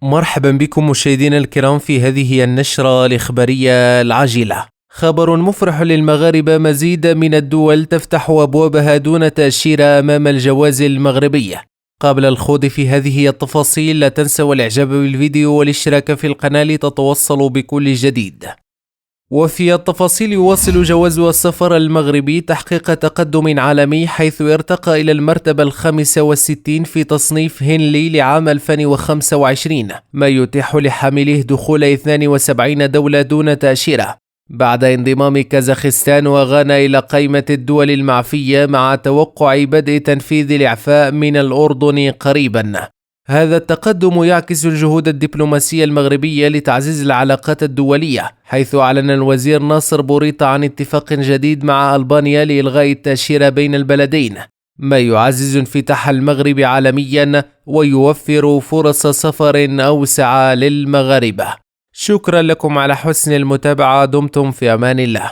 مرحبا بكم مشاهدينا الكرام في هذه النشرة الإخبارية العاجلة. خبر مفرح للمغاربة، مزيد من الدول تفتح أبوابها دون تأشيرة أمام الجواز المغربي. قبل الخوض في هذه التفاصيل لا تنسوا الإعجاب بالفيديو والاشتراك في القناة لتتوصلوا بكل جديد. وفي التفاصيل، يواصل جواز السفر المغربي تحقيق تقدم عالمي، حيث ارتقى إلى المرتبة 65 في تصنيف هنلي لعام 2025، ما يتيح لحامله دخول 72 دولة دون تأشيرة، بعد انضمام كازاخستان وغانا إلى قائمة الدول المعفية، مع توقع بدء تنفيذ الإعفاء من الأردن قريبا. هذا التقدم يعكس الجهود الدبلوماسية المغربية لتعزيز العلاقات الدولية، حيث أعلن الوزير ناصر بوريطة عن اتفاق جديد مع ألبانيا لإلغاء التأشيرة بين البلدين، ما يعزز انفتاح المغرب عالميا ويوفر فرص سفر أوسع للمغاربة. شكرا لكم على حسن المتابعة، دمتم في أمان الله.